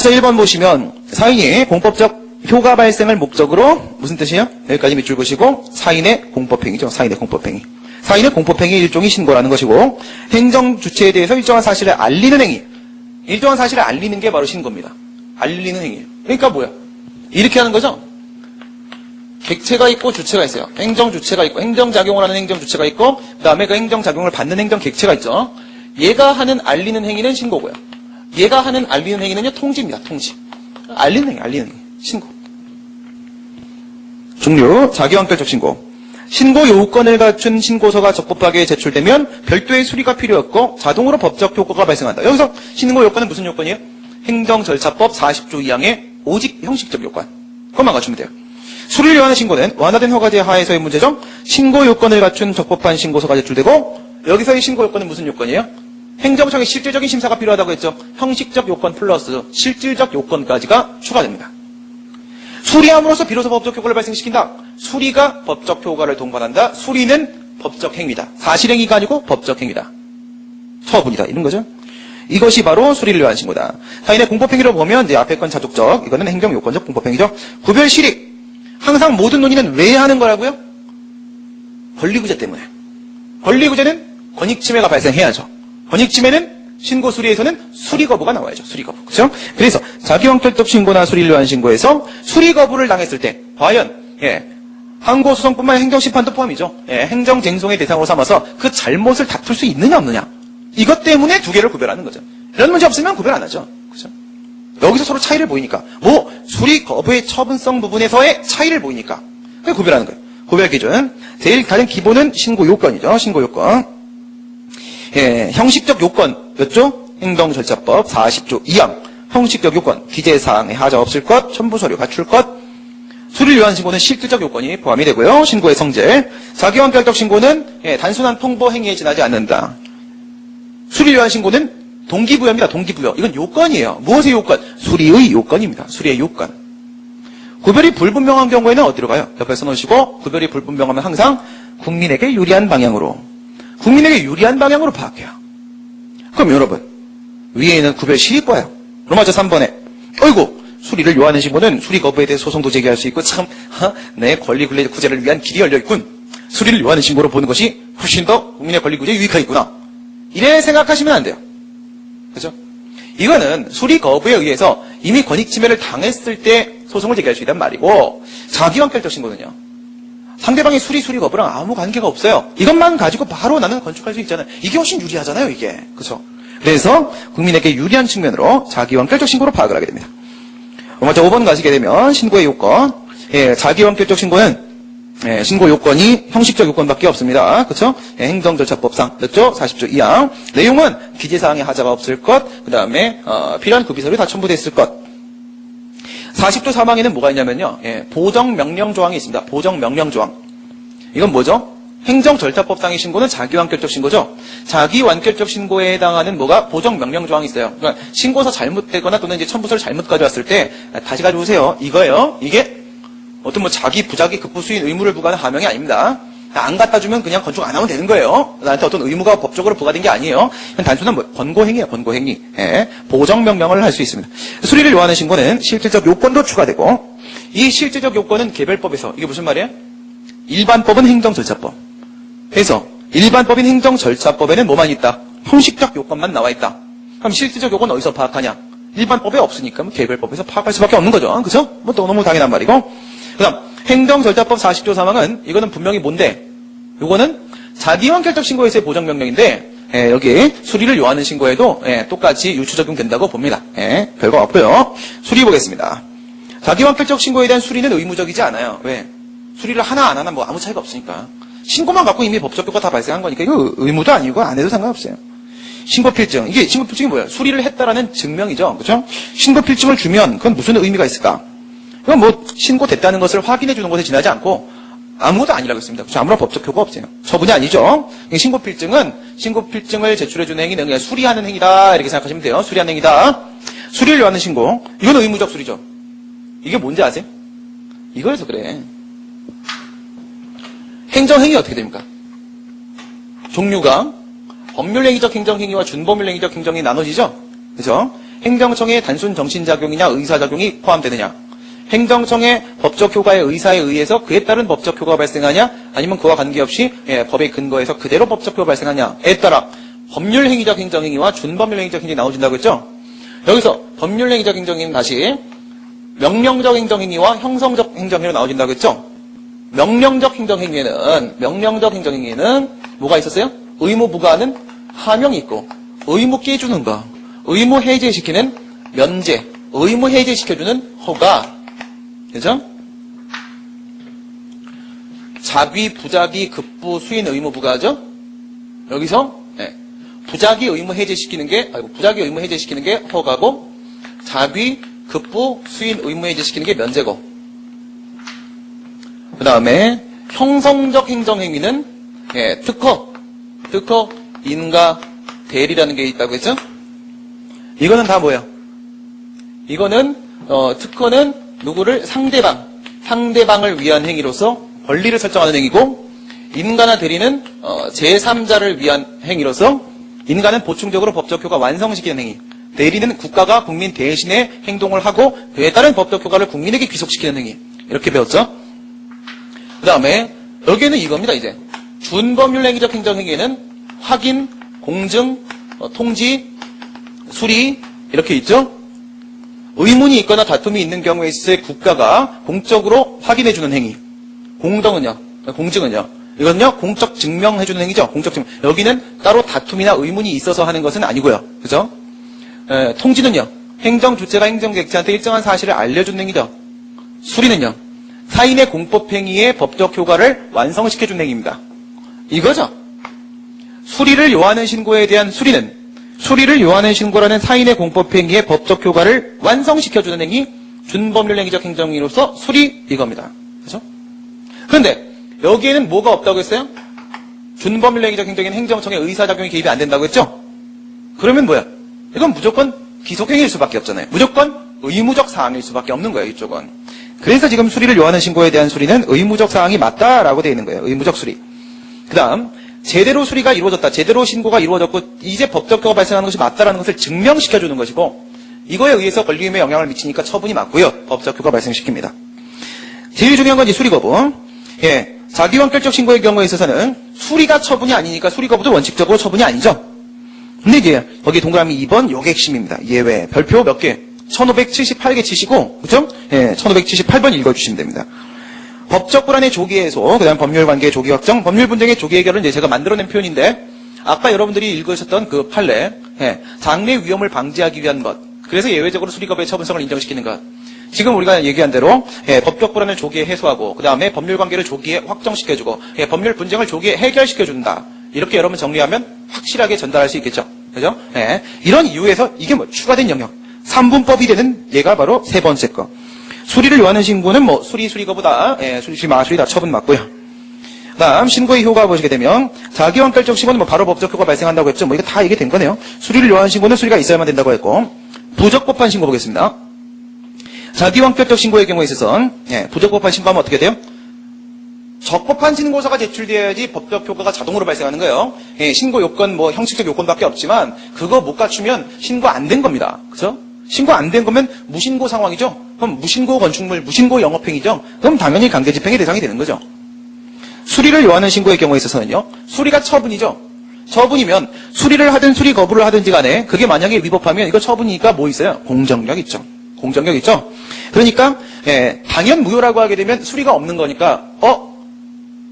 자, 1번 보시면 사인이 공법적 효과 발생을 목적으로 무슨 뜻이에요? 여기까지 밑줄 보시고 사인의 공법행위죠. 사인의 공법행위. 사인의 공법행위 일종의 신고라는 것이고 행정 주체에 대해서 일정한 사실을 알리는 행위. 일정한 사실을 알리는 게 바로 신고입니다. 알리는 행위예요. 그러니까 뭐야? 이렇게 하는 거죠. 객체가 있고 주체가 있어요. 행정 주체가 있고 행정작용을 하는 행정 주체가 있고 그 다음에 그 행정작용을 받는 행정 객체가 있죠. 얘가 하는 알리는 행위는 신고고요. 얘가 하는 알리는 행위는요 통지입니다. 통지. 알리는 행위, 알리는 행위. 신고. 종류, 자기완결적 신고. 신고 요건을 갖춘 신고서가 적법하게 제출되면 별도의 수리가 필요 없고 자동으로 법적 효과가 발생한다. 여기서 신고 요건은 무슨 요건이에요? 행정절차법 40조 2항의 오직 형식적 요건. 그것만 갖추면 돼요. 수리를 요하는 신고는 완화된 허가제 하에서의 문제점. 신고 요건을 갖춘 적법한 신고서가 제출되고 여기서의 신고 요건은 무슨 요건이에요? 행정청의 실질적인 심사가 필요하다고 했죠. 형식적 요건 플러스 실질적 요건까지가 추가됩니다. 수리함으로써 비로소 법적 효과를 발생시킨다. 수리가 법적 효과를 동반한다. 수리는 법적 행위다. 사실행위가 아니고 법적 행위다. 처분이다. 이런 거죠. 이것이 바로 수리를 위한 신고다. 사인의 공법행위로 보면 이제 앞에 건 자족적, 이거는 행정요건적 공법행위죠. 구별실익. 항상 모든 논의는 왜 하는 거라고요? 권리구제 때문에. 권리구제는 권익침해가 발생해야죠. 권익침해는 신고 수리에서는 수리 거부가 나와야죠. 수리 거부. 그렇죠? 그래서 자기완결적 신고나 수리를 위한 신고에서 수리 거부를 당했을 때 과연 항고 소송뿐만 아니라 행정심판도 포함이죠. 행정쟁송의 대상으로 삼아서 그 잘못을 다툴 수 있느냐 없느냐. 이것 때문에 두 개를 구별하는 거죠. 이런 문제 없으면 구별 안 하죠. 그렇죠? 여기서 서로 차이를 보이니까 수리 거부의 처분성 부분에서의 차이를 보이니까 그게 구별하는 거예요. 구별 기준. 제일 가장 기본은 신고 요건이죠. 신고 요건. 형식적 요건이었죠? 행정절차법 40조 2항. 형식적 요건. 기재사항에 하자 없을 것, 첨부서류 갖출 것. 수리를 위한 신고는 실질적 요건이 포함이 되고요. 신고의 성질. 자기완결적 신고는 단순한 통보 행위에 지나지 않는다. 수리를 위한 신고는 동기부여입니다. 동기부여. 이건 요건이에요. 무엇의 요건? 수리의 요건입니다. 수리의 요건. 구별이 불분명한 경우에는 어디로 가요? 옆에 써놓으시고 구별이 불분명하면 항상 국민에게 유리한 방향으로. 국민에게 유리한 방향으로 파악해요. 그럼 여러분 위에 있는 구별시리과요. 로마자 3번에 어이구 수리를 요하는 신고는 수리 거부에 대해 소송도 제기할 수 있고 참 내 권리 구제를 위한 길이 열려있군. 수리를 요하는 신고로 보는 것이 훨씬 더 국민의 권리 구제에 유익하겠구나. 이래 생각하시면 안 돼요. 그죠? 이거는 수리 거부에 의해서 이미 권익침해를 당했을 때 소송을 제기할 수 있단 말이고 자기완결적 신고는요. 상대방의 수리 거부랑 아무 관계가 없어요. 이것만 가지고 바로 나는 건축할 수 있잖아요. 이게 훨씬 유리하잖아요, 이게. 그렇죠? 그래서 국민에게 유리한 측면으로 자기완결적 신고로 파악을 하게 됩니다. 먼저 5번 가시게 되면 신고의 요건. 자기완결적 신고는 신고 요건이 형식적 요건밖에 없습니다. 그렇죠? 행정절차법상 됐죠? 40조 2항. 내용은 기재사항에 하자가 없을 것, 그 다음에 필요한 구비서류 다 첨부됐을 것. 40조 3항에는 뭐가 있냐면요. 보정명령 조항이 있습니다. 보정명령 조항. 이건 뭐죠? 행정절차법상의 신고는 자기완결적 신고죠. 자기완결적 신고에 해당하는 뭐가 보정명령 조항이 있어요. 그러니까 신고서 잘못되거나 또는 이제 첨부서를 잘못 가져왔을 때 다시 가져오세요. 이거예요. 이게 어떤 자기 부작위 급부수인 의무를 부과하는 하명이 아닙니다. 안 갖다 주면 그냥 건축 안 하면 되는 거예요. 나한테 어떤 의무가 법적으로 부과된 게 아니에요. 그냥 단순한 권고행위예요. 권고행위. 보정명령을 할 수 있습니다. 수리를 요하는 신고는 실질적 요건도 추가되고 이 실질적 요건은 개별법에서 이게 무슨 말이에요? 일반법은 행정절차법. 그래서 일반법인 행정절차법에는 뭐만 있다? 형식적 요건만 나와 있다. 그럼 실질적 요건 어디서 파악하냐? 일반법에 없으니까 개별법에서 파악할 수밖에 없는 거죠. 그죠? 또 너무 당연한 말이고. 그 다음 행정절차법 40조 3항은 이거는 분명히 뭔데? 요거는 자기완결적 신고에서의 보정명령인데 여기 수리를 요하는 신고에도 똑같이 유추 적용된다고 봅니다. 별거 없고요. 수리 보겠습니다. 자기완결적 신고에 대한 수리는 의무적이지 않아요. 왜? 수리를 하나 안 하나 뭐 아무 차이가 없으니까. 신고만 갖고 이미 법적 효과 다 발생한 거니까 이거 의무도 아니고 안 해도 상관없어요. 신고필증. 이게 신고필증이 뭐예요? 수리를 했다라는 증명이죠. 그렇죠? 신고필증을 주면 그건 무슨 의미가 있을까? 이건 신고됐다는 것을 확인해 주는 것에 지나지 않고 아무것도 아니라고 했습니다. 그렇죠? 아무런 법적 효과 없어요. 처분이 아니죠. 신고필증은 신고필증을 제출해 주는 행위는 그냥 수리하는 행위다 이렇게 생각하시면 돼요. 수리하는 행위다. 수리를 요하는 신고. 이건 의무적 수리죠. 이게 뭔지 아세요? 이거에서 그래. 행정행위 어떻게 됩니까? 종류가 법률행위적 행정행위와 준법률행위적 행정행위 나눠지죠? 그죠? 행정청의 단순 정신작용이냐 의사작용이 포함되느냐, 행정청의 법적 효과의 의사에 의해서 그에 따른 법적 효과가 발생하냐, 아니면 그와 관계없이 법에 근거해서 그대로 법적 효과가 발생하냐에 따라 법률행위적 행정행위와 준법률행위적 행정이 나눠진다고 했죠. 여기서 법률행위적 행정행위는 다시 명령적 행정행위와 형성적 행정행위로 나눠진다고 했죠. 명령적 행정행위에는 뭐가 있었어요? 의무 부과하는 하명이 있고, 의무 깨주는 거, 의무 해제시키는 면제, 의무 해제시켜주는 허가, 그죠? 자귀, 부자귀, 급부, 수인 의무 부과하죠? 여기서 부자귀 의무 해제시키는 게 허가고, 자귀, 급부, 수인 의무 해제시키는 게 면제고, 그 다음에 형성적 행정행위는 특허, 인가, 대리라는 게 있다고 했죠? 이거는 다 뭐예요? 이거는 특허는 누구를 상대방을 위한 행위로서 권리를 설정하는 행위고, 인가나 대리는 제3자를 위한 행위로서 인가는 보충적으로 법적 효과 완성시키는 행위, 대리는 국가가 국민 대신에 행동을 하고 그에 따른 법적 효과를 국민에게 귀속시키는 행위. 이렇게 배웠죠? 그 다음에 여기에는 이겁니다. 이제 준법률행위적 행정행위에는 확인, 공증, 통지, 수리 이렇게 있죠? 의문이 있거나 다툼이 있는 경우에 있을 때 국가가 공적으로 확인해주는 행위. 공증은요? 이거는요, 공적 증명해주는 행위죠. 공적 증명. 여기는 따로 다툼이나 의문이 있어서 하는 것은 아니고요. 그죠? 통지는요, 행정 주체가 행정 객체한테 일정한 사실을 알려주는 행위죠. 수리는요, 타인의 공법행위의 법적 효과를 완성시켜주는 행위입니다. 이거죠. 수리를 요하는 신고에 대한 수리를 요하는 신고라는 타인의 공법행위의 법적 효과를 완성시켜주는 행위, 준법률행위적 행정행위로서 수리, 이겁니다. 그죠? 그런데 여기에는 뭐가 없다고 했어요? 준법률행위적 행정행위는 행정청의 의사작용이 개입이 안 된다고 했죠? 그러면 뭐야? 이건 무조건 기속행위일 수밖에 없잖아요. 무조건 의무적 사항일 수밖에 없는 거예요, 이쪽은. 그래서 지금 수리를 요하는 신고에 대한 수리는 의무적 사항이 맞다라고 되어 있는 거예요. 의무적 수리. 그 다음, 제대로 수리가 이루어졌다. 제대로 신고가 이루어졌고 이제 법적 효과가 발생하는 것이 맞다라는 것을 증명시켜주는 것이고, 이거에 의해서 권리임에 영향을 미치니까 처분이 맞고요. 법적 효과 발생시킵니다. 제일 중요한 건 이 수리 거부. 자기완결적 신고의 경우에 있어서는 수리가 처분이 아니니까 수리 거부도 원칙적으로 처분이 아니죠. 근데 이제 거기 동그라미 2번 요게 핵심입니다. 예외. 별표 몇 개? 1578개 치시고, 그죠? 1578번 읽어주시면 됩니다. 법적 불안의 조기 해소, 그 다음 법률 관계의 조기 확정, 법률 분쟁의 조기 해결은 이제 제가 만들어낸 표현인데, 아까 여러분들이 읽으셨던 그 판례, 장래 위험을 방지하기 위한 것, 그래서 예외적으로 수리거부의 처분성을 인정시키는 것. 지금 우리가 얘기한 대로 법적 불안을 조기에 해소하고, 그 다음에 법률 관계를 조기에 확정시켜주고, 법률 분쟁을 조기에 해결시켜준다. 이렇게 여러분 정리하면 확실하게 전달할 수 있겠죠. 그죠? 이런 이유에서 이게 뭐 추가된 영역. 3분법이 되는 얘가 바로 세 번째 거. 수리를 요하는 신고는 뭐 수리거부다. 수리 마수리다. 처분 맞고요. 다음 신고의 효과 보시게 되면 자기완결적 신고는 뭐 바로 법적 효과 발생한다고 했죠. 뭐 이거 다 얘기 된 거네요. 수리를 요하는 신고는 수리가 있어야만 된다고 했고, 부적법한 신고 보겠습니다. 자기완결적 신고의 경우에 있어서는 부적법한 신고하면 어떻게 돼요? 적법한 신고서가 제출되어야지 법적 효과가 자동으로 발생하는 거예요. 신고 요건 뭐 형식적 요건밖에 없지만 그거 못 갖추면 신고 안 된 겁니다. 그죠? 신고 안 된 거면 무신고 상황이죠. 그럼 무신고 건축물, 무신고 영업행위죠. 그럼 당연히 강제집행의 대상이 되는 거죠. 수리를 요하는 신고의 경우에 있어서는요, 수리가 처분이죠. 처분이면 수리를 하든 수리 거부를 하든지 간에 그게 만약에 위법하면 이거 처분이니까 뭐 있어요? 공정력 있죠. 공정력 있죠. 그러니까 당연 무효라고 하게 되면 수리가 없는 거니까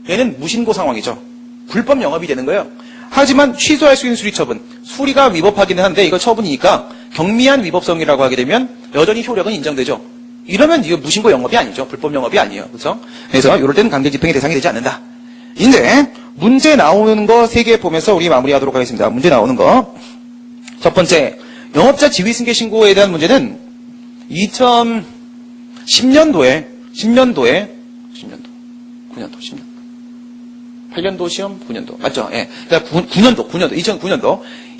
얘는 무신고 상황이죠. 불법 영업이 되는 거예요. 하지만 취소할 수 있는 수리 처분, 수리가 위법하기는 한데 이거 처분이니까 경미한 위법성이라고 하게 되면 여전히 효력은 인정되죠. 이러면 이거 무신고 영업이 아니죠. 불법 영업이 아니에요. 그렇죠? 그래서 이럴 때는 강제집행의 대상이 되지 않는다. 근데 문제 나오는 거 3개 보면서 우리 마무리하도록 하겠습니다. 문제 나오는 거. 첫 번째, 영업자 지위승계 신고에 대한 문제는 2010년도에 8년도 시험 9년도 맞죠? 예. 그러니까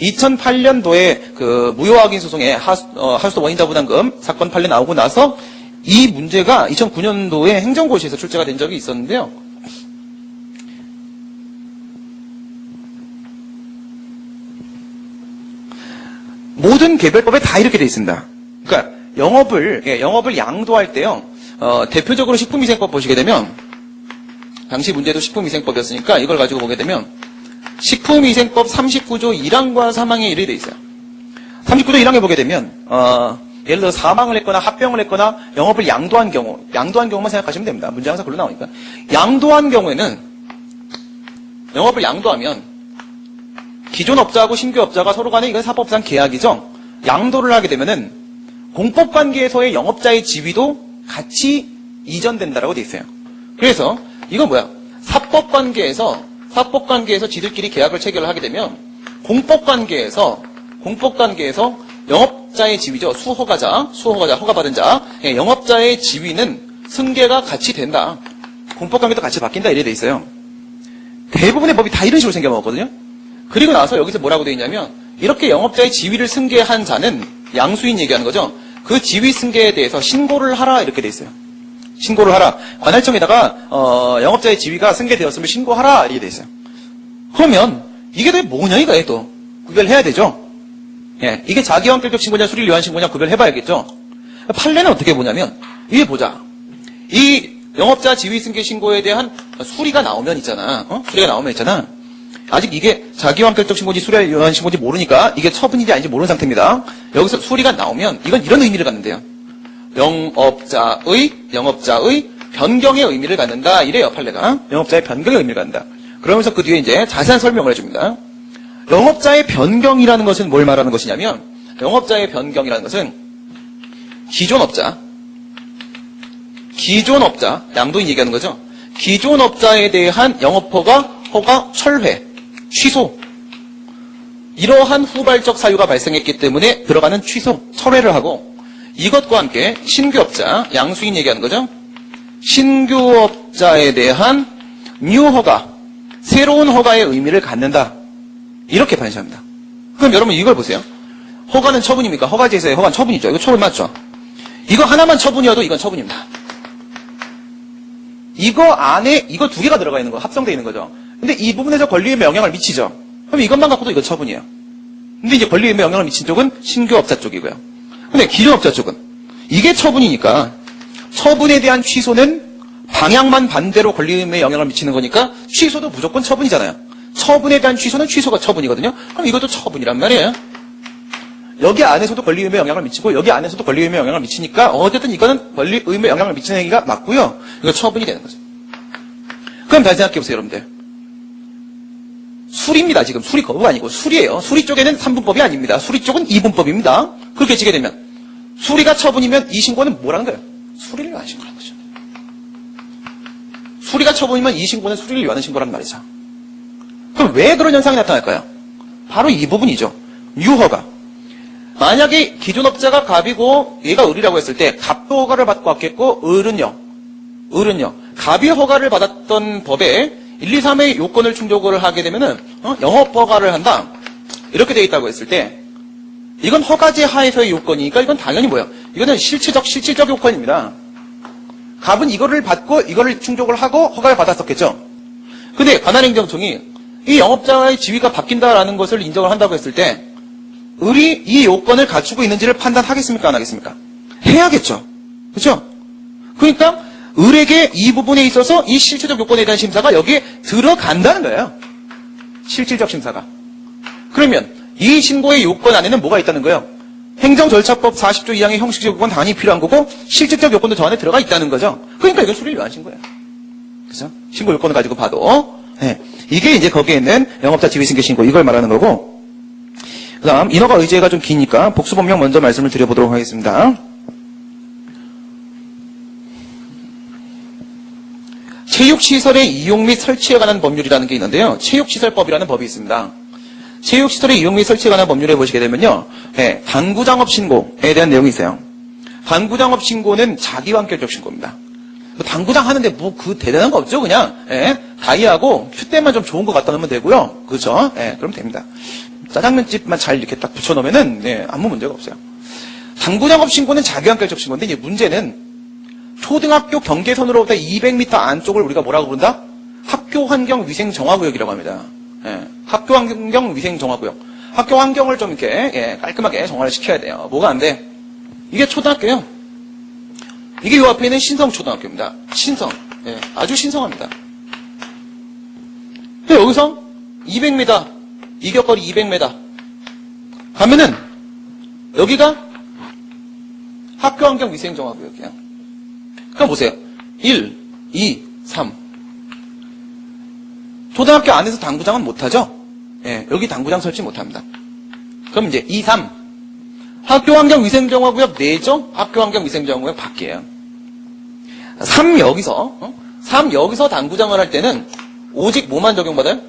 2008년도에 그 무효 확인 소송에 하수도 원인자 부담금 사건 판례 나오고 나서 이 문제가 2009년도에 행정고시에서 출제가 된 적이 있었는데요. 모든 개별법에 다 이렇게 돼 있습니다. 그러니까 영업을 양도할 때요. 대표적으로 식품위생법 보시게 되면 당시 문제도 식품위생법이었으니까 이걸 가지고 보게 되면 식품위생법 39조 1항과 3항에 이렇게 돼 있어요. 39조 1항에 보게 되면 예를 들어 사망을 했거나 합병을 했거나 영업을 양도한 경우만 생각하시면 됩니다. 문제 항상 글로 나오니까. 양도한 경우에는 영업을 양도하면 기존 업자하고 신규 업자가 서로 간에 이건 사법상 계약이죠. 양도를 하게 되면은 공법관계에서의 영업자의 지위도 같이 이전된다라고 돼 있어요. 그래서 이건 뭐야? 사법관계에서 지들끼리 계약을 체결을 하게 되면 공법관계에서 영업자의 지위죠. 수허가자, 허가받은 자, 영업자의 지위는 승계가 같이 된다. 공법관계도 같이 바뀐다 이래 돼 있어요. 대부분의 법이 다 이런 식으로 생겨먹었거든요. 그리고 나서 여기서 뭐라고 돼 있냐면 이렇게 영업자의 지위를 승계한 자는 양수인 얘기하는 거죠. 그 지위 승계에 대해서 신고를 하라 이렇게 돼 있어요. 신고를 하라. 관할청에다가 영업자의 지위가 승계되었으면 신고하라 이렇게 돼 있어요. 그러면 이게 또 뭐냐 이거예요 또. 구별해야 되죠. 예, 이게 자기완결적 신고냐 수리를 위한 신고냐 구별해봐야겠죠. 판례는 어떻게 보냐면 이게 보자. 이 영업자 지위 승계 신고에 대한 수리가 나오면 있잖아. 아직 이게 자기완결적 신고인지 수리를 위한 신고인지 모르니까 이게 처분인지 아닌지 모르는 상태입니다. 여기서 수리가 나오면 이건 이런 의미를 갖는데요. 영업자의 변경의 의미를 갖는다. 이래요, 판례가. 영업자의 변경의 의미를 갖는다. 그러면서 그 뒤에 이제 자세한 설명을 해줍니다. 영업자의 변경이라는 것은 뭘 말하는 것이냐면, 영업자의 변경이라는 것은 기존 업자, 양도인 얘기하는 거죠. 기존 업자에 대한 허가 철회, 취소. 이러한 후발적 사유가 발생했기 때문에 들어가는 취소, 철회를 하고, 이것과 함께 신규업자, 양수인 얘기하는 거죠. 신규업자에 대한 뉴허가, 새로운 허가의 의미를 갖는다. 이렇게 판시합니다. 그럼 여러분 이걸 보세요. 허가는 처분입니까? 허가제에서의 허가는 처분이죠. 이거 처분 맞죠? 이거 하나만 처분이어도 이건 처분입니다. 이거 안에 이거 두 개가 들어가 있는 거, 합성되어 있는 거죠. 근데 이 부분에서 권리의무에 영향을 미치죠. 그럼 이것만 갖고도 이거 처분이에요. 근데 이제 권리의무에 영향을 미친 쪽은 신규업자 쪽이고요. 근데 기존업자 쪽은 이게 처분이니까 처분에 대한 취소는 방향만 반대로 권리의무에 영향을 미치는 거니까 취소도 무조건 처분이잖아요. 처분에 대한 취소는 취소가 처분이거든요. 그럼 이것도 처분이란 말이에요. 여기 안에서도 권리의무에 영향을 미치고 여기 안에서도 권리의무에 영향을 미치니까 어쨌든 이거는 권리의무에 영향을 미치는 얘기가 맞고요. 이거 처분이 되는 거죠. 그럼 다시 생각해보세요, 여러분들. 수리입니다. 지금 수리 거부가 아니고 수리예요. 수리 쪽에는 3분법이 아닙니다. 수리 쪽은 2분법입니다. 그렇게 지게 되면 수리가 처분이면 이 신고는 뭐라는 거예요? 수리를 위한 신고라는 거죠. 수리가 처분이면 이 신고는 수리를 위한 신고란 말이죠. 그럼 왜 그런 현상이 나타날까요? 바로 이 부분이죠. 유허가. 만약에 기존 업자가 갑이고 얘가 을이라고 했을 때 갑도 허가를 받고 왔겠고 을은요. 갑이 허가를 받았던 법에 1, 2, 3의 요건을 충족을 하게 되면은 영업 허가를 한다. 이렇게 되어 있다고 했을 때 이건 허가제 하에서의 요건이니까 이건 당연히 뭐예요? 이거는 실질적 요건입니다. 갑은 이거를 받고 이거를 충족을 하고 허가를 받았었겠죠. 근데 관할행정청이 이 영업자의 지위가 바뀐다라는 것을 인정을 한다고 했을 때 을이 이 요건을 갖추고 있는지를 판단하겠습니까? 안 하겠습니까? 해야겠죠. 그렇죠? 그러니까 을에게 이 부분에 있어서 이 실체적 요건에 대한 심사가 여기에 들어간다는 거예요. 실질적 심사가. 그러면 이 신고의 요건 안에는 뭐가 있다는 거예요? 행정절차법 40조 2항의 형식적 요건 당연히 필요한 거고 실질적 요건도 저 안에 들어가 있다는 거죠. 그러니까 이건 수리를 위한 신고예요. 그죠? 신고 요건을 가지고 봐도 네. 이게 이제 거기에 있는 영업자 지위승계 신고 이걸 말하는 거고 그 다음 인허가 의제가 좀 기니까 복수법령 먼저 말씀을 드려보도록 하겠습니다. 체육시설의 이용 및 설치에 관한 법률이라는 게 있는데요. 체육시설법이라는 법이 있습니다. 체육시설의 이용 및 설치에 관한 법률에 보시게 되면요. 네, 당구장업 신고에 대한 내용이 있어요. 당구장업 신고는 자기완결적 신고입니다. 당구장 하는데 뭐 그 대단한 거 없죠. 그냥 다이하고 큐대만 좀 좋은 거 갖다 놓으면 되고요. 그렇죠? 그럼 됩니다. 짜장면집만 잘 이렇게 딱 붙여놓으면은 아무 문제가 없어요. 당구장업 신고는 자기완결적 신고인데 이제 문제는 초등학교 경계선으로부터 200m 안쪽을 우리가 뭐라고 부른다? 학교 환경 위생 정화구역이라고 합니다. 학교 환경 위생 정화구역. 학교 환경을 좀 이렇게 깔끔하게 정화를 시켜야 돼요. 뭐가 안 돼? 이게 초등학교예요. 이게 요 앞에 있는 신성초등학교입니다. 신성. 예, 아주 신성합니다. 근데 여기서 200m, 이격거리 200m 가면은 여기가 학교환경위생정화구역이에요. 그럼 보세요. 1, 2, 3. 초등학교 안에서 당구장은 못하죠? 예, 여기 당구장 설치 못합니다. 그럼 이제 2, 3. 학교환경위생정화구역 내죠? 학교환경위생정화구역 밖이에요. 3 여기서, 3 여기서 당구장을 할 때는 오직 뭐만 적용받아요?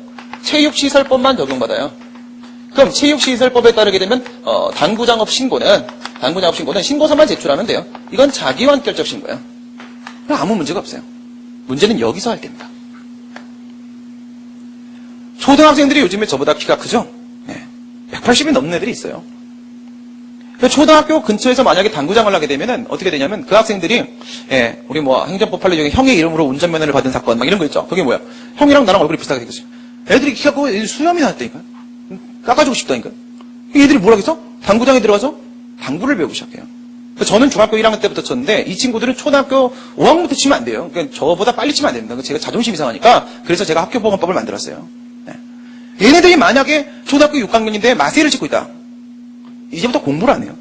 체육시설법만 적용받아요. 그럼 체육시설법에 따르게 되면, 당구장업 신고는 신고서만 제출하면 돼요. 이건 자기완결적 신고예요. 아무 문제가 없어요. 문제는 여기서 할 때입니다. 초등학생들이 요즘에 저보다 키가 크죠? 네. 180이 넘는 애들이 있어요. 초등학교 근처에서 만약에 당구장을 하게 되면은 어떻게 되냐면 그 학생들이 우리 뭐 행정법 판례 중에 형의 이름으로 운전면허를 받은 사건 막 이런 거 있죠. 그게 뭐야? 형이랑 나랑 얼굴이 비슷하게 생겼어요. 애들이 키가 크고 애들이 수염이 났다니까요. 깎아주고 싶다니까요. 애들이 뭐라 그랬어? 당구장에 들어가서 당구를 배우기 시작해요. 저는 중학교 1학년 때부터 쳤는데 이 친구들은 초등학교 5학년부터 치면 안 돼요. 그러니까 저보다 빨리 치면 안 됩니다. 제가 자존심이 상하니까 그래서 제가 학교보건법을 만들었어요. 네. 얘네들이 만약에 초등학교 6학년인데 마세를 찍고 있다. 이제부터 공부를 안 해요.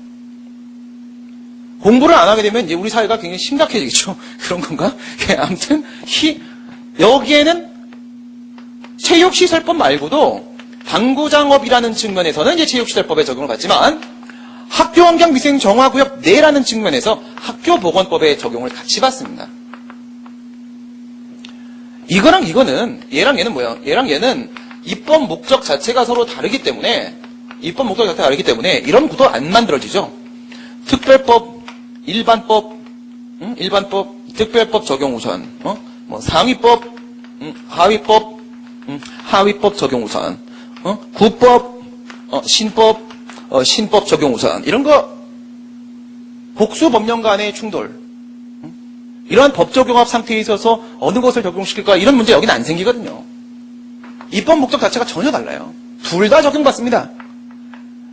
공부를 안 하게 되면 이제 우리 사회가 굉장히 심각해지겠죠. 그런 건가? 아무튼 여기에는 체육시설법 말고도 당구장업이라는 측면에서는 이제 체육시설법에 적용을 받지만 학교환경위생정화구역 내라는 측면에서 학교보건법에 적용을 같이 받습니다. 이거랑 이거는 얘랑 얘는 뭐예요? 얘랑 얘는 입법 목적 자체가 서로 다르기 때문에 이런 구도 안 만들어지죠. 특별법, 일반법, 특별법 적용 우선, 뭐 상위법, 하위법, 하위법 적용 우선, 구법, 신법, 신법 적용 우선 이런 거 복수 법령 간의 충돌, 이러한 법 적용합 상태에 있어서 어느 것을 적용시킬까 이런 문제 여기는 안 생기거든요. 입법 목적 자체가 전혀 달라요. 둘 다 적용받습니다.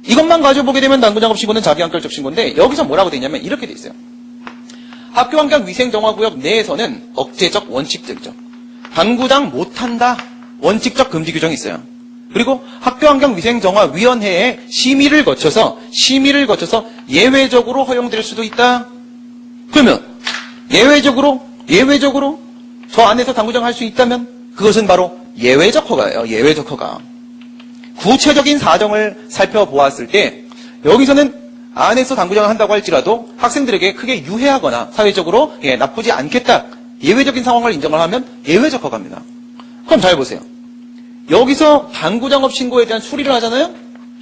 이것만 가지고 보게 되면 당구장업 신고는 자기완결적 신고인데 여기서 뭐라고 돼 있냐면 이렇게 돼 있어요. 학교환경위생정화구역 내에서는 억제적, 원칙적이죠. 당구장 못한다, 원칙적 금지 규정이 있어요. 그리고 학교환경위생정화위원회에 심의를 거쳐서 예외적으로 허용될 수도 있다. 그러면 예외적으로 저 안에서 당구장 할 수 있다면 그것은 바로 예외적 허가예요. 예외적 허가. 구체적인 사정을 살펴보았을 때 여기서는 안에서 당구장을 한다고 할지라도 학생들에게 크게 유해하거나 사회적으로 나쁘지 않겠다. 예외적인 상황을 인정을 하면 예외적 허가입니다. 그럼 잘 보세요. 여기서 당구장업 신고에 대한 수리를 하잖아요.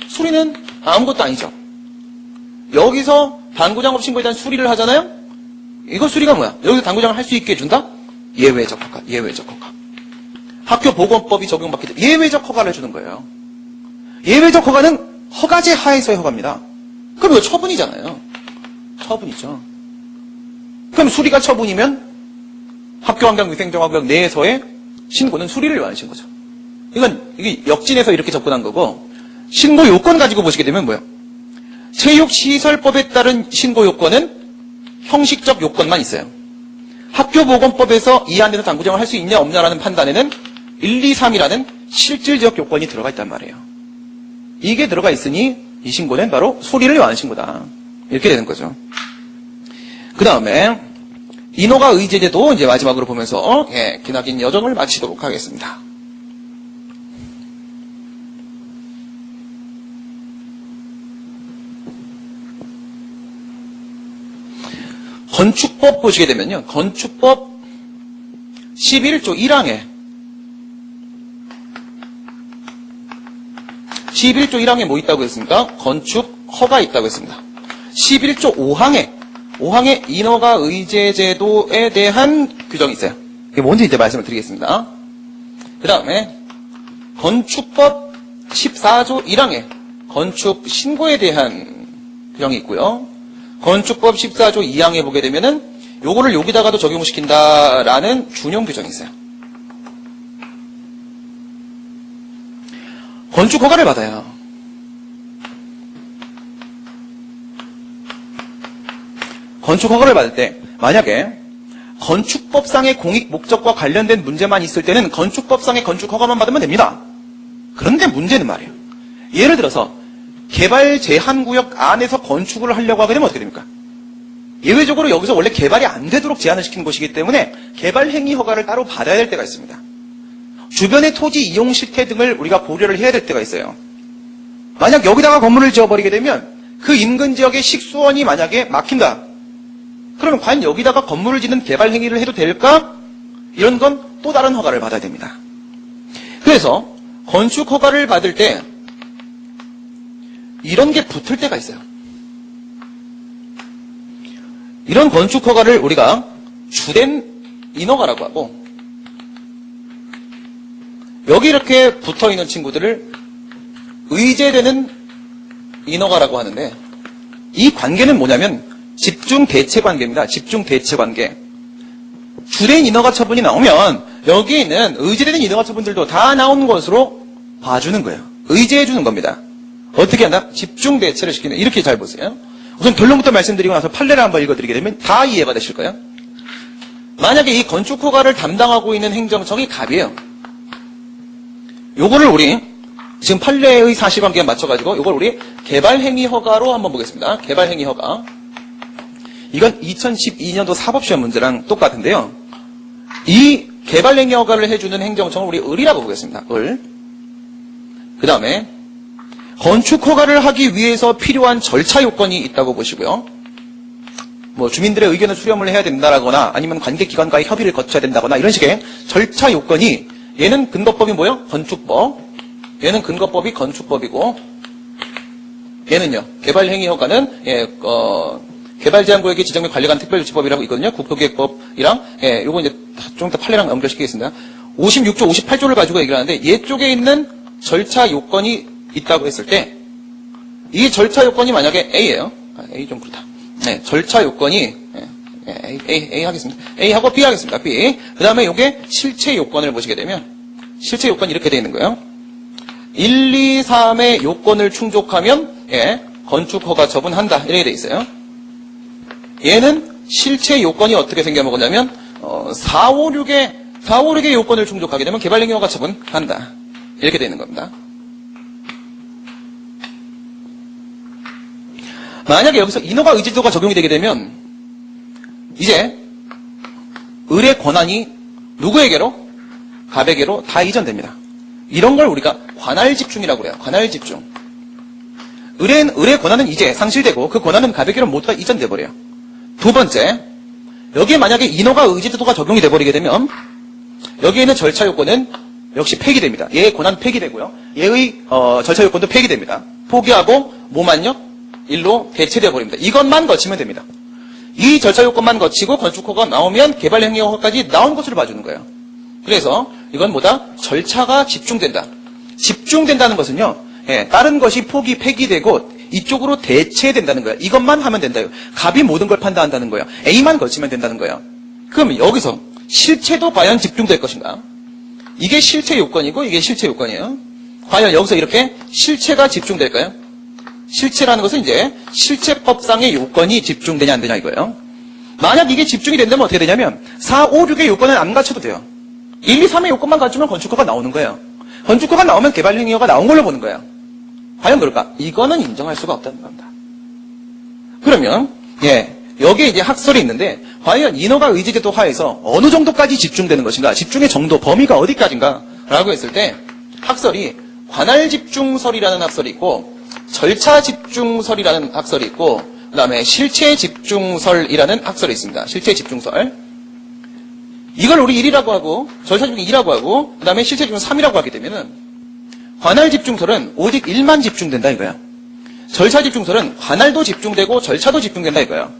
수리는 아무것도 아니죠. 여기서 당구장업 신고에 대한 수리를 하잖아요. 이거 수리가 뭐야? 여기서 당구장을 할 수 있게 해준다? 예외적 허가. 예외적 허가. 학교보건법이 적용받기 때문에 예외적 허가를 해주는 거예요. 예외적 허가는 허가제 하에서의 허가입니다. 그럼 이거 처분이잖아요. 처분이죠. 그럼 수리가 처분이면 학교환경위생정화구역 내에서의 신고는 수리를 요하는 거죠. 이게 역진해서 이렇게 접근한 거고 신고 요건 가지고 보시게 되면 뭐예요? 체육시설법에 따른 신고 요건은 형식적 요건만 있어요. 학교보건법에서 이 안에서 당구장을 할 수 있냐 없냐라는 판단에는 1, 2, 3이라는 실질적 요건이 들어가 있단 말이에요. 이게 들어가 있으니 이 신고는 바로 수리를 요하는 신고다. 이렇게 되는 거죠. 그 다음에 인허가 의제제도 이제 마지막으로 보면서 기나긴 여정을 마치도록 하겠습니다. 건축법 보시게 되면요. 건축법 11조 1항에 11조 1항에 뭐 있다고 했습니까? 건축 허가 있다고 했습니다. 11조 5항에 인허가 의제제도에 대한 규정이 있어요. 이게 뭔지 이제 말씀을 드리겠습니다. 그 다음에 건축법 14조 1항에 건축 신고에 대한 규정이 있고요. 건축법 14조 2항에 보게 되면은 요거를 여기다가도 적용시킨다라는 준용 규정이 있어요. 건축 허가를 받아요. 건축 허가를 받을 때 만약에 건축법상의 공익 목적과 관련된 문제만 있을 때는 건축법상의 건축 허가만 받으면 됩니다. 그런데 문제는 말이에요. 예를 들어서 개발 제한구역 안에서 건축을 하려고 하게 되면 어떻게 됩니까? 예외적으로 여기서 원래 개발이 안 되도록 제한을 시키는 곳이기 때문에 개발 행위 허가를 따로 받아야 될 때가 있습니다. 주변의 토지 이용 실태 등을 우리가 고려를 해야 될 때가 있어요. 만약 여기다가 건물을 지어버리게 되면 그 인근 지역의 식수원이 만약에 막힌다. 그러면 과연 여기다가 건물을 짓는 개발 행위를 해도 될까? 이런 건 또 다른 허가를 받아야 됩니다. 그래서 건축 허가를 받을 때 이런 게 붙을 때가 있어요. 이런 건축 허가를 우리가 주된 인허가라고 하고, 여기 이렇게 붙어 있는 친구들을 의제되는 인허가라고 하는데, 이 관계는 뭐냐면 집중 대체 관계입니다. 집중 대체 관계. 주된 인허가 처분이 나오면 여기에 있는 의제되는 인허가 처분들도 다 나오는 것으로 봐주는 거예요. 의제해 주는 겁니다. 어떻게 한다? 집중 대체를 시키는. 이렇게 잘 보세요. 우선 결론부터 말씀드리고 나서 판례를 한번 읽어드리게 되면 다 이해가 되실 거예요. 만약에 이 건축 허가를 담당하고 있는 행정청이 갑이에요. 요거를 우리 지금 판례의 사실관계에 맞춰가지고 요걸 우리 개발행위 허가로 한번 보겠습니다. 개발행위 허가. 이건 2012년도 사법시험 문제랑 똑같은데요. 이 개발행위 허가를 해주는 행정청을 우리 을이라고 보겠습니다. 을. 그 다음에 건축 허가를 하기 위해서 필요한 절차 요건이 있다고 보시고요. 뭐 주민들의 의견을 수렴을 해야 된다거나 아니면 관계기관과의 협의를 거쳐야 된다거나 이런 식의 절차 요건이, 얘는 근거법이 뭐예요? 건축법. 얘는 근거법이 건축법이고, 얘는요 개발행위 허가는 개발제한구역의 지정 및 관리 관 특별조치법이라고 있거든요. 국토기획법이랑 요거 이제 좀 이따 판례랑 연결시키겠습니다. 56조, 58조를 가지고 얘기를 하는데, 얘 쪽에 있는 절차 요건이 있다고 했을 때, 이 절차 요건이 만약에 A예요. A 좀 그렇다. 네, 절차 요건이 A 하겠습니다. A하고 B 하겠습니다. B. 그 다음에 요게 실체 요건을 보시게 되면, 실체 요건이 이렇게 되어 있는 거예요. 1, 2, 3의 요건을 충족하면 건축 허가 처분한다. 이렇게 되어 있어요. 얘는 실체 요건이 어떻게 생겨먹었냐면 4, 5, 6의 요건을 충족하게 되면 개발행위 허가 처분한다. 이렇게 되어 있는 겁니다. 만약에 여기서 인허가 의제도가 적용이 되게 되면 이제 을의 권한이 누구에게로? 갑에게로 다 이전됩니다. 이런 걸 우리가 관할집중이라고 해요. 관할집중. 을의 권한은 이제 상실되고 그 권한은 갑에게로 모두가 이전돼 버려요. 두 번째, 여기에 만약에 인허가 의제도가 적용이 돼버리게 되면 여기에 있는 절차 요건은 역시 폐기됩니다. 얘의 권한 폐기되고요. 얘의 절차 요건도 폐기됩니다. 포기하고 뭐만요? 일로 대체되어 버립니다. 이것만 거치면 됩니다. 이 절차 요건만 거치고 건축허가 나오면 개발행위 허가까지 나온 것으로 봐주는 거예요. 그래서 이건 뭐다? 절차가 집중된다. 집중된다는 것은요, 다른 것이 폐기되고 이쪽으로 대체된다는 거예요. 이것만 하면 된다요. 갑이 모든 걸 판단한다는 거예요. A만 거치면 된다는 거예요. 그럼 여기서 실체도 과연 집중될 것인가? 이게 실체 요건이고 이게 실체 요건이에요. 과연 여기서 이렇게 실체가 집중될까요? 실체라는 것은 이제 실체법상의 요건이 집중되냐 안 되냐 이거예요. 만약 이게 집중이 된다면 어떻게 되냐면 4, 5, 6의 요건은 안 갖춰도 돼요. 1, 2, 3의 요건만 갖추면 건축허가 나오는 거예요. 건축허가 나오면 개발행위허가 나온 걸로 보는 거예요. 과연 그럴까? 이거는 인정할 수가 없다는 겁니다. 그러면 여기에 이제 학설이 있는데 과연 인허가 의제제도 하에서 어느 정도까지 집중되는 것인가? 집중의 정도, 범위가 어디까지인가? 라고 했을 때 학설이 관할집중설이라는 학설이 있고 절차집중설이라는 학설이 있고 그 다음에 실체집중설이라는 학설이 있습니다. 실체집중설. 이걸 우리 1이라고 하고 절차집중 2라고 하고 그 다음에 실체집중 3이라고 하게 되면은 관할집중설은 오직 1만 집중된다 이거야. 절차집중설은 관할도 집중되고 절차도 집중된다 이거야.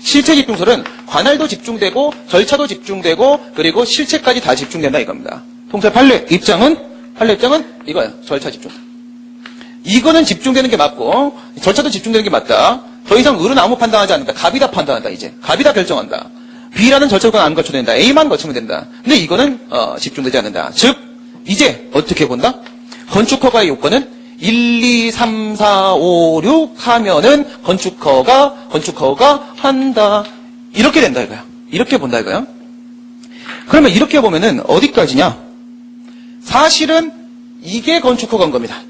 실체집중설은 관할도 집중되고 절차도 집중되고 그리고 실체까지 다 집중된다 이겁니다. 통찰 판례 입장은 이거야. 절차집중. 이거는 집중되는 게 맞고 절차도 집중되는 게 맞다. 더 이상 을은 아무 판단하지 않는다. 갑이 다 판단한다 이제. 갑이 다 결정한다. B라는 절차가 안 거쳐도 된다. A만 거치면 된다. 근데 이거는 집중되지 않는다. 즉 이제 어떻게 본다? 건축허가의 요건은 1, 2, 3, 4, 5, 6 하면은 건축허가 한다. 이렇게 된다 이거야. 이렇게 본다 이거야. 그러면 이렇게 보면은 어디까지냐? 사실은 이게 건축허가인 겁니다.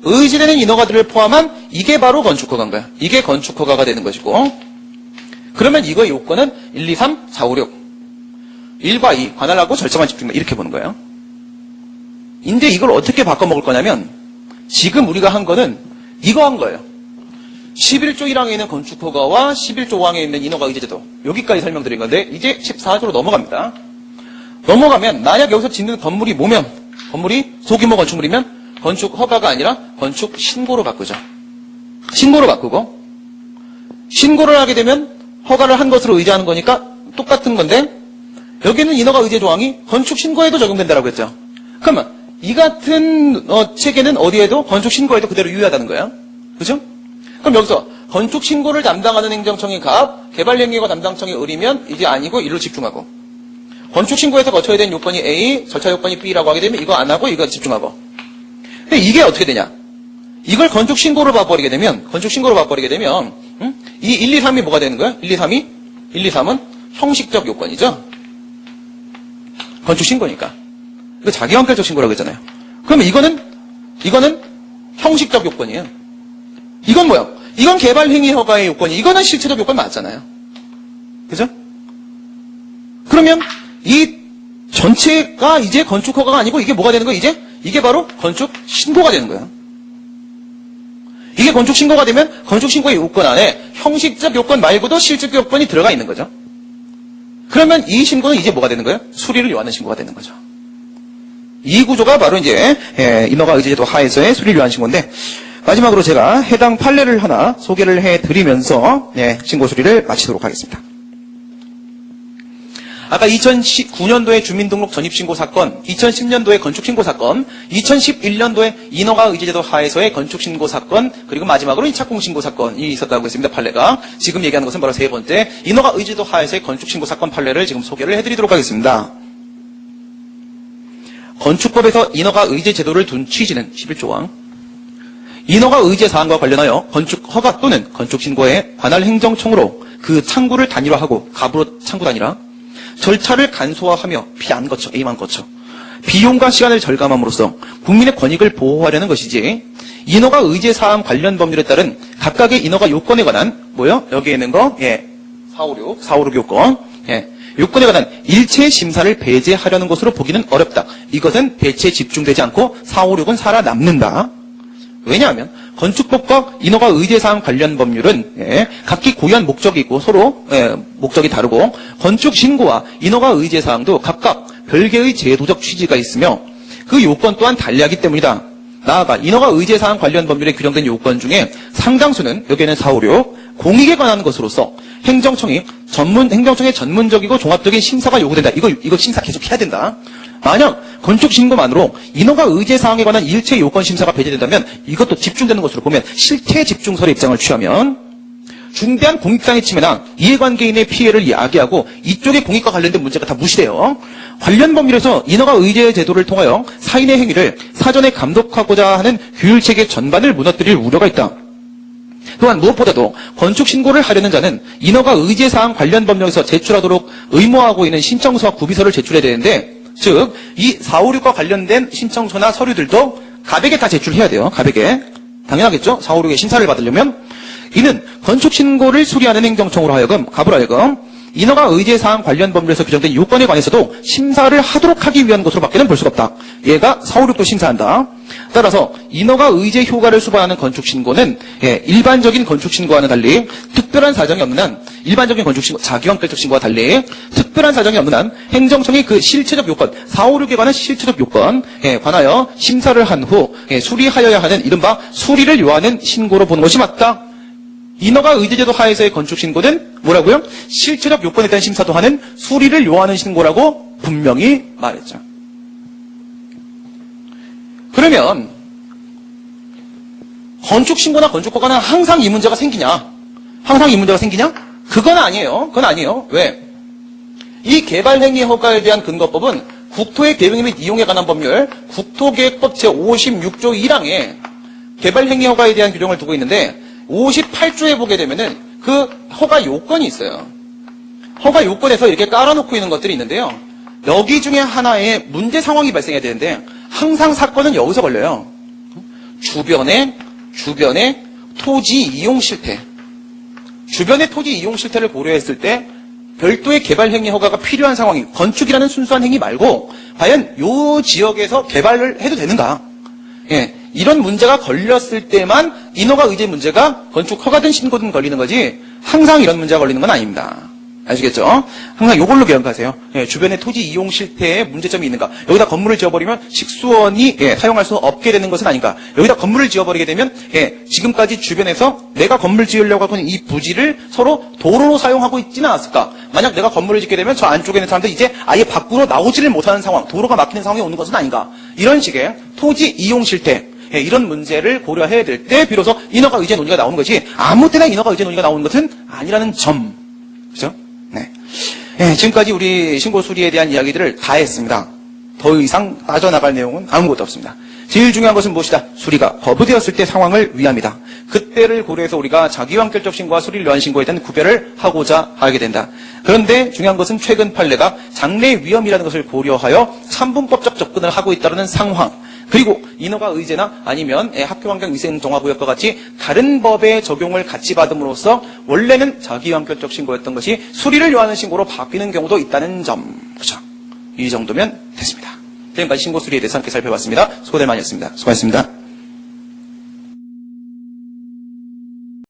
의지되는 인허가들을 포함한 이게 바로 건축허가인 거야. 이게 건축허가가 되는 것이고. 그러면 이거의 요건은 1, 2, 3, 4, 5, 6. 1과 2, 관할하고 절차만 집중다. 이렇게 보는 거예요. 근데 이걸 어떻게 바꿔먹을 거냐면 지금 우리가 한 거는 이거 한 거예요. 11조 1항에 있는 건축허가와 11조 5항에 있는 인허가 의제제도. 여기까지 설명드린 건데 이제 14조로 넘어갑니다. 넘어가면 만약 여기서 짓는 건물이 뭐면 건물이 소규모 건축물이면 건축허가가 아니라 건축신고로 바꾸죠. 신고로 바꾸고 신고를 하게 되면 허가를 한 것으로 의지하는 거니까 똑같은 건데 여기는 인허가 의제 조항이 건축신고에도 적용된다라고 했죠. 그러면 이 같은 체계는 어디에도 건축신고에도 그대로 유효하다는 거예요. 그죠? 그럼 여기서 건축신고를 담당하는 행정청의 갑, 개발행위가 담당청의 을이면 이제 아니고 이로 집중하고 건축신고에서 거쳐야 되는 요건이 A, 절차 요건이 B라고 하게 되면 이거 안 하고 이거 집중하고. 근데 이게 어떻게 되냐? 이걸 건축신고로 봐버리게 되면 이 1, 2, 3이 뭐가 되는 거야? 1, 2, 3은 형식적 요건이죠. 건축신고니까. 이거 자기완결적 신고라고 했잖아요. 그러면 이거는 형식적 요건이에요. 이건 뭐야? 이건 개발행위 허가의 요건이, 이거는 실체적 요건 맞잖아요. 그죠? 그러면 이 전체가 이제 건축허가가 아니고 이게 뭐가 되는 거예요? 이게 바로 건축신고가 되는 거예요. 이게 건축신고가 되면 건축신고의 요건 안에 형식적 요건 말고도 실질적 요건이 들어가 있는 거죠. 그러면 이 신고는 이제 뭐가 되는 거예요? 수리를 요하는 신고가 되는 거죠. 이 구조가 바로 이제 인허가 의제제도 하에서의 수리를 요하는 신고인데 마지막으로 제가 해당 판례를 하나 소개를 해드리면서 신고 수리를 마치도록 하겠습니다. 아까 2009년도에 주민등록 전입신고 사건, 2010년도에 건축신고 사건, 2011년도에 인허가 의제제도 하에서의 건축신고 사건, 그리고 마지막으로 이 착공신고 사건이 있었다고 했습니다. 판례가. 지금 얘기하는 것은 바로 세 번째 인허가 의제제도 하에서의 건축신고 사건 판례를 지금 소개를 해드리도록 하겠습니다. 건축법에서 인허가 의제제도를 둔 취지는 11조항. 인허가 의제 사항과 관련하여 건축허가 또는 건축신고에 관할 행정청으로 그 창구를 단일화하고 갑으로 창구 단일화, 절차를 간소화하며 A만 거쳐 비용과 시간을 절감함으로써 국민의 권익을 보호하려는 것이지 인허가 의제 사항 관련 법률에 따른 각각의 인허가 요건에 관한 여기에 있는 거 456 요건 요건에 관한 일체 심사를 배제하려는 것으로 보기는 어렵다. 이것은 배치에 집중되지 않고 456은 살아남는다. 왜냐하면 건축법과 인허가 의제사항 관련 법률은 각기 고유한 목적이 있고 서로 목적이 다르고 건축신고와 인허가 의제사항도 각각 별개의 제도적 취지가 있으며 그 요건 또한 달리하기 때문이다. 나아가 인허가 의제사항 관련 법률에 규정된 요건 중에 상당수는 여기에는 456 공익에 관한 것으로서 행정청의 전문적이고 종합적인 심사가 요구된다. 이거 심사 계속 해야 된다. 만약 건축신고만으로 인허가 의제사항에 관한 일체 요건 심사가 배제된다면 이것도 집중되는 것으로 보면 실태 집중설의 입장을 취하면 중대한 공익상의 침해나 이해관계인의 피해를 야기하고 이쪽의 공익과 관련된 문제가 다 무시돼요. 관련 법률에서 인허가 의제 제도를 통하여 사인의 행위를 사전에 감독하고자 하는 규율체계 전반을 무너뜨릴 우려가 있다. 또한 무엇보다도 건축신고를 하려는 자는 인허가 의제사항 관련 법령에서 제출하도록 의무화하고 있는 신청서와 구비서를 제출해야 되는데 즉, 이 456과 관련된 신청서나 서류들도 갑에게 다 제출해야 돼요. 갑에게. 당연하겠죠? 456의 심사를 받으려면. 이는 건축신고를 수리하는 행정청으로 하여금, 갑으로 하여금, 인허가 의제사항 관련 법률에서 규정된 요건에 관해서도 심사를 하도록 하기 위한 것으로 밖에는 볼 수가 없다. 얘가 456도 심사한다. 따라서 인허가 의제 효과를 수반하는 건축신고는 일반적인 건축신고와는 달리 특별한 사정이 없는 한 일반적인 건축신고, 자기완결적 신고와 달리 특별한 사정이 없는 한 행정청이 그 실체적 요건, 456에 관한 실체적 요건에 관하여 심사를 한 후 수리하여야 하는 이른바 수리를 요하는 신고로 보는 것이 맞다. 인허가 의제제도 하에서의 건축신고는 뭐라고요? 실체적 요건에 대한 심사도 하는 수리를 요하는 신고라고 분명히 말했죠. 그러면 건축신고나 건축허가는 항상 이 문제가 생기냐? 그건 아니에요. 왜? 이 개발행위 허가에 대한 근거법은 국토의 계획 및 이용에 관한 법률 국토계획법 제56조 1항에 개발 행위 허가에 대한 규정을 두고 있는데 58조에 보게 되면은 그 허가 요건이 있어요. 허가 요건에서 이렇게 깔아놓고 있는 것들이 있는데요. 여기 중에 하나의 문제 상황이 발생해야 되는데 항상 사건은 여기서 걸려요. 주변에 토지 이용 실태. 주변의 토지 이용 실태를 고려했을 때 별도의 개발 행위 허가가 필요한 상황이 건축이라는 순수한 행위 말고 과연 이 지역에서 개발을 해도 되는가? 예, 이런 문제가 걸렸을 때만 인허가 의제 문제가 건축 허가든 신고든 걸리는 거지 항상 이런 문제가 걸리는 건 아닙니다. 아시겠죠? 항상 이걸로 기억하세요. 예, 주변의 토지 이용 실태에 문제점이 있는가? 여기다 건물을 지어버리면 식수원이 사용할 수 없게 되는 것은 아닌가? 여기다 건물을 지어버리게 되면 지금까지 주변에서 내가 건물 지으려고 하고 있는 이 부지를 서로 도로로 사용하고 있지는 않았을까? 만약 내가 건물을 짓게 되면 저 안쪽에 있는 사람들 이제 아예 밖으로 나오지를 못하는 상황, 도로가 막히는 상황이 오는 것은 아닌가? 이런 식의 토지 이용 실태 이런 문제를 고려해야 될 때 비로소 인허가 의제 논의가 나오는 거지 아무 때나 인허가 의제 논의가 나오는 것은 아니라는 점. 그죠? 네. 지금까지 우리 신고 수리에 대한 이야기들을 다 했습니다. 더 이상 빠져나갈 내용은 아무것도 없습니다. 제일 중요한 것은 무엇이다? 수리가 거부되었을 때 상황을 위함이다. 그때를 고려해서 우리가 자기완결적 신고와 수리를 위한 신고에 대한 구별을 하고자 하게 된다. 그런데 중요한 것은 최근 판례가 장래 위험이라는 것을 고려하여 삼분법적 접근을 하고 있다는 상황. 그리고 인허가 의제나 아니면 학교환경위생동화구역과 같이 다른 법의 적용을 같이 받음으로써 원래는 자기완결적 신고였던 것이 수리를 요하는 신고로 바뀌는 경우도 있다는 점. 그렇죠? 이 정도면 됐습니다. 지금까지 신고 수리에 대해서 함께 살펴봤습니다. 수고들 많이 했습니다. 수고하셨습니다.